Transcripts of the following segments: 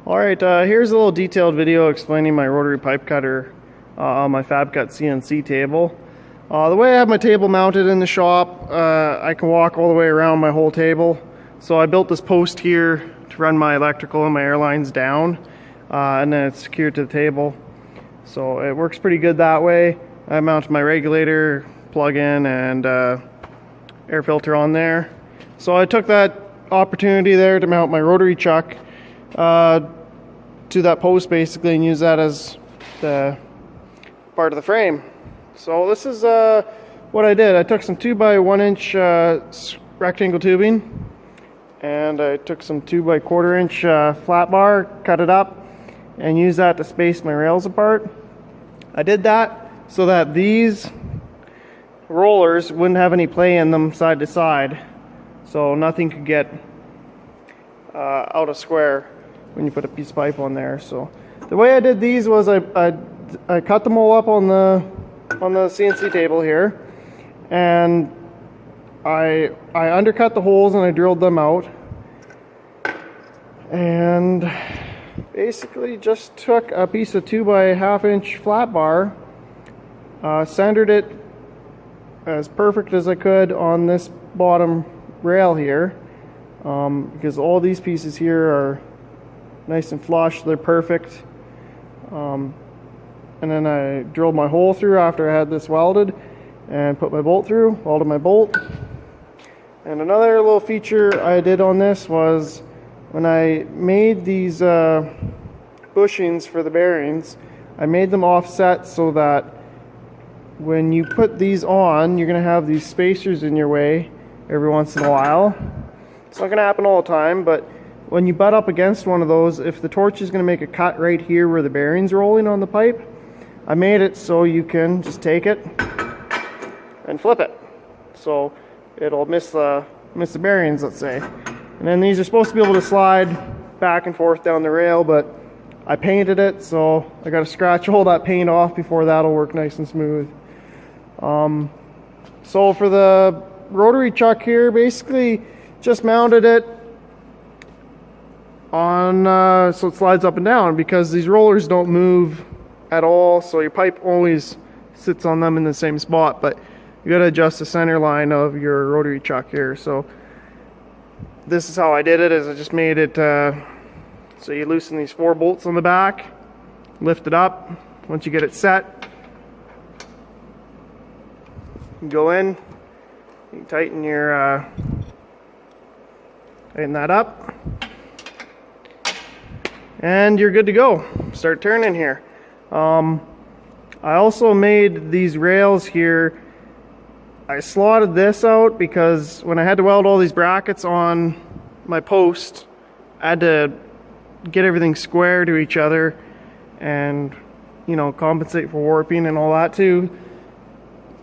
Alright, here's a little detailed video explaining my rotary pipe cutter on my FabCut CNC table. The way I have my table mounted in the shop, I can walk all the way around my whole table. So I built this post here to run my electrical and my air lines down, and then it's secured to the table. So it works pretty good that way. I mounted my regulator, plug-in, and air filter on there. So I took that opportunity there to mount my rotary chuck to that post basically and use that as the part of the frame. So this is what I did. I took some 2x1 inch rectangle tubing, and I took some 2x1/4 inch flat bar, cut it up, and used that to space my rails apart. I did that so that these rollers wouldn't have any play in them side to side, so nothing could get out of square when you put a piece of pipe on there. So the way I did these was I cut them all up on the CNC table here, and I undercut the holes and I drilled them out, and basically just took a piece of 2x1/2 inch flat bar, centered it as perfect as I could on this bottom rail here, because all these pieces here are nice and flush, they're perfect. And then I drilled my hole through after I had this welded and put my bolt through, welded my bolt. And another little feature I did on this was when I made these bushings for the bearings, I made them offset so that when you put these on, you're going to have these spacers in your way every once in a while. It's not going to happen all the time, but when you butt up against one of those, if the torch is going to make a cut right here where the bearing's rolling on the pipe, I made it so you can just take it and flip it. So it'll miss the bearings, let's say. And then these are supposed to be able to slide back and forth down the rail, but I painted it, so I got to scratch all that paint off before that'll work nice and smooth. So for the rotary chuck here, basically just mounted it on so it slides up and down, because these rollers don't move at all, so your pipe always sits on them in the same spot, but you got to adjust the center line of your rotary chuck here. So this is how I did it, is I just made it so you loosen these 4 bolts on the back, lift it up. Once you get it set, you go in, you tighten that up, and you're good to go. Start turning here. I also made these rails here. I slotted this out because when I had to weld all these brackets on my post, I had to get everything square to each other and, you know, compensate for warping and all that too.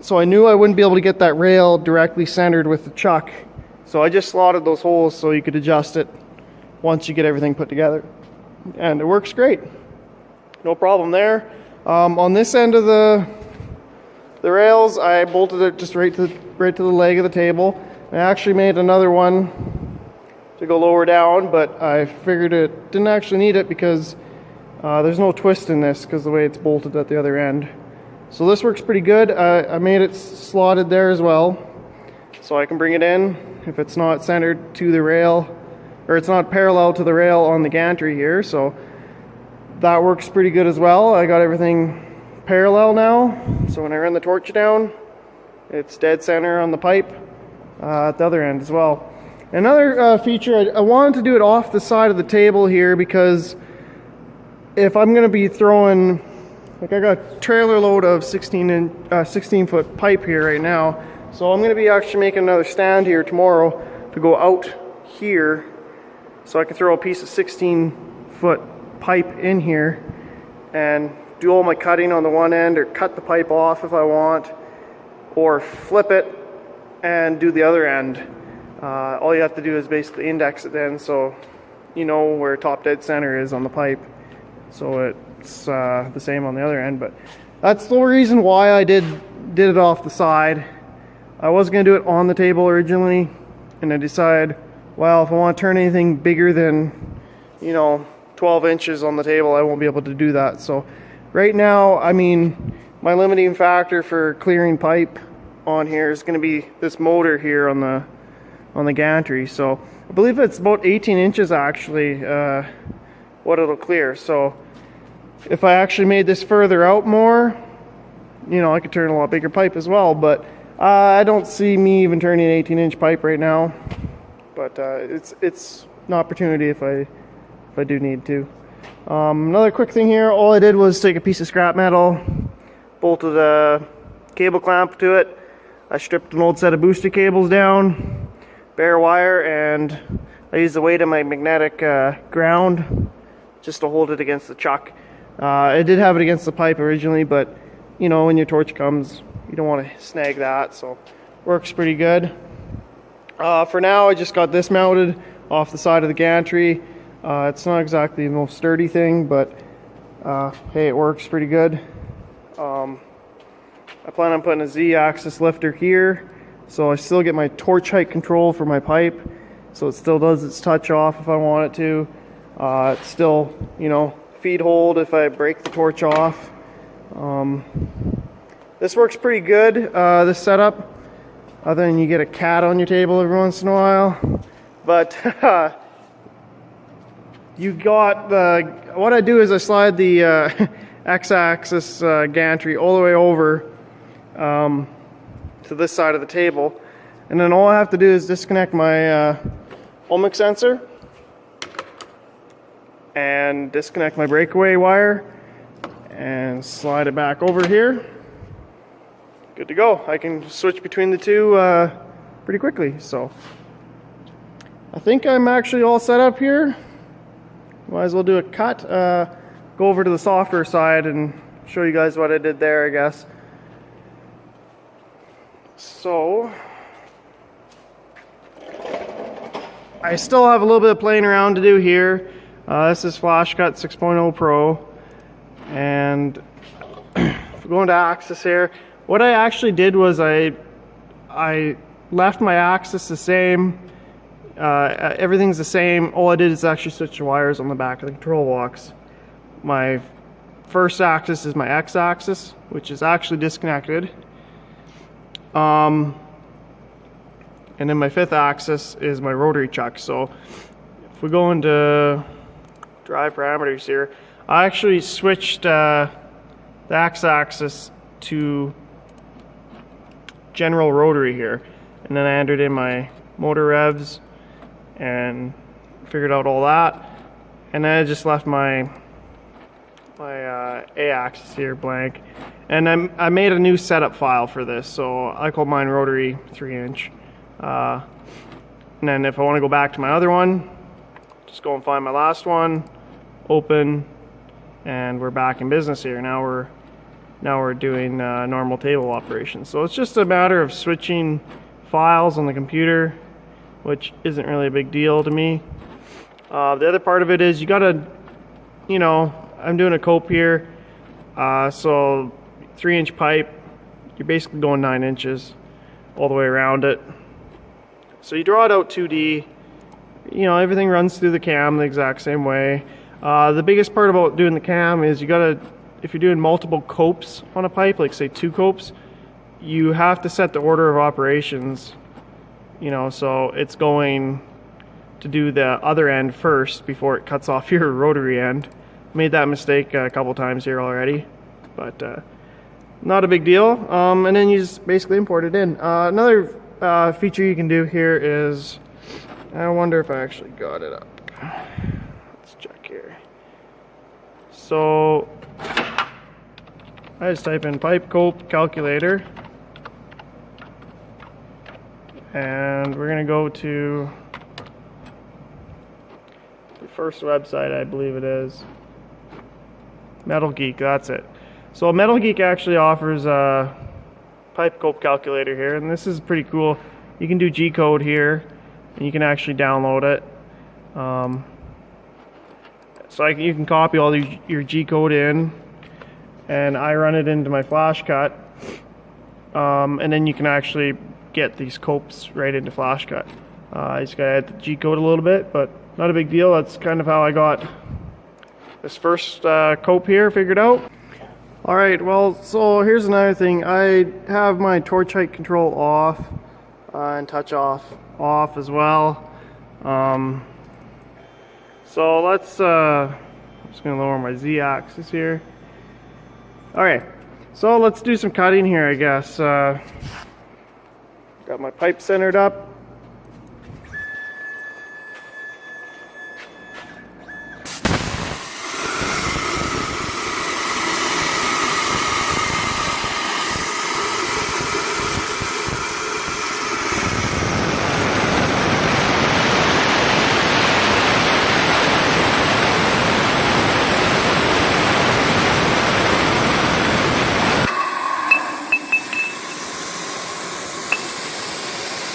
So I knew I wouldn't be able to get that rail directly centered with the chuck. So I just slotted those holes so you could adjust it once you get everything put together. And it works great. No problem there. On this end of the rails, I bolted it just right to the leg of the table. I actually made another one to go lower down, but I figured it didn't actually need it because there's no twist in this because the way it's bolted at the other end. So this works pretty good. I made it slotted there as well, so I can bring it in if it's not centered to the rail, or it's not parallel to the rail on the gantry here. So that works pretty good as well. I got everything parallel now, so when I run the torch down, it's dead center on the pipe at the other end as well. Another feature, I wanted to do it off the side of the table here, because if I'm going to be throwing, like, I got a trailer load of 16 foot pipe here right now, so I'm going to be actually making another stand here tomorrow to go out here so I can throw a piece of 16 foot pipe in here and do all my cutting on the one end, or cut the pipe off if I want, or flip it and do the other end. All you have to do is basically index it then, so you know where top dead center is on the pipe, so it's the same on the other end. But that's the reason why I did it off the side. I was going to do it on the table originally, and I decided, well, if I want to turn anything bigger than, you know, 12 inches on the table, I won't be able to do that. So right now, I mean, my limiting factor for clearing pipe on here is going to be this motor here on the gantry. So I believe it's about 18 inches actually, what it'll clear. So if I actually made this further out more, you know, I could turn a lot bigger pipe as well, but I don't see me even turning an 18-inch pipe right now. But it's an opportunity if I do need to. Another quick thing here, all I did was take a piece of scrap metal, bolted a cable clamp to it. I stripped an old set of booster cables down, bare wire, and I used the weight of my magnetic ground just to hold it against the chuck. I did have it against the pipe originally, but you know, when your torch comes, you don't want to snag that, so works pretty good. For now, I just got this mounted off the side of the gantry. It's not exactly the most sturdy thing, but hey, it works pretty good. I plan on putting a Z-axis lifter here, so I still get my torch height control for my pipe, so it still does its touch off if I want it to. It's still, you know, feed hold if I break the torch off. This works pretty good, this setup, other than you get a cat on your table every once in a while. But you got what I do is I slide the X-axis gantry all the way over to this side of the table, and then all I have to do is disconnect my ohmic sensor and disconnect my breakaway wire and slide it back over here. Good to go. I can switch between the two pretty quickly. So I think I'm actually all set up here. Might as well do a cut. Go over to the software side and show you guys what I did there, I guess. So I still have a little bit of playing around to do here. This is FabCut 6.0 Pro, and if we go into axis here, what I actually did was I left my axis the same. Everything's the same. All I did is actually switch the wires on the back of the control box. My first axis is my X-axis, which is actually disconnected. And then my fifth axis is my rotary chuck. So if we go into drive parameters here, I actually switched the X-axis to general rotary here, and then I entered in my motor revs and figured out all that, and then I just left my A-axis here blank, and I made a new setup file for this, so I called mine rotary 3-inch. And then if I want to go back to my other one, just go and find my last one, open, and we're back in business here. Now we're doing normal table operations. So it's just a matter of switching files on the computer, which isn't really a big deal to me. The other part of it is you gotta, you know, I'm doing a cope here, so 3-inch pipe, you're basically going 9 inches all the way around it. So you draw it out 2D, you know, everything runs through the cam the exact same way. The biggest part about doing the cam is you gotta, if you're doing multiple copes on a pipe, like say 2 copes, you have to set the order of operations, you know, so it's going to do the other end first before it cuts off your rotary end. Made that mistake a couple times here already, but not a big deal. And then you just basically import it in. Another feature you can do here is, I wonder if I actually got it up. Let's check here. So I just type in pipe cope calculator, and we're gonna go to the first website, I believe it is Metal Geek. That's it. So Metal Geek actually offers a pipe cope calculator here, and this is pretty cool. You can do G-code here, and you can actually download it. So you can copy all your G-code in, and I run it into my FabCut, and then you can actually get these copes right into FabCut. I just gotta add the G-code a little bit, but not a big deal. That's kind of how I got this first cope here figured out. All right, well, so here's another thing. I have my torch height control off and touch off as well. So let's, I'm just gonna lower my Z-axis here. All right, so let's do some cutting here, I guess. Got my pipe centered up.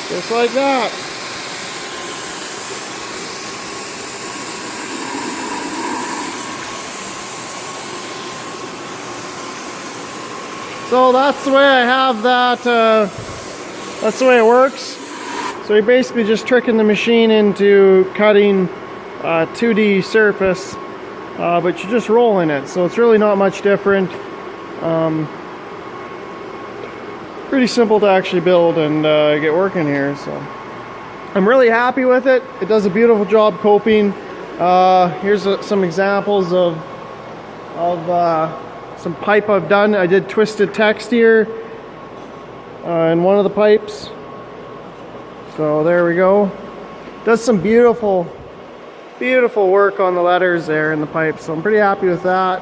Just like that. So that's the way I have that, that's the way it works. So you're basically just tricking the machine into cutting a 2D surface, but you're just rolling it. So it's really not much different. Pretty simple to actually build and get working here, so I'm really happy with it. It does a beautiful job coping. Here's some examples of some pipe I've done. I did twisted text here in one of the pipes, so there we go. Does some beautiful work on the letters there in the pipe, so I'm pretty happy with that.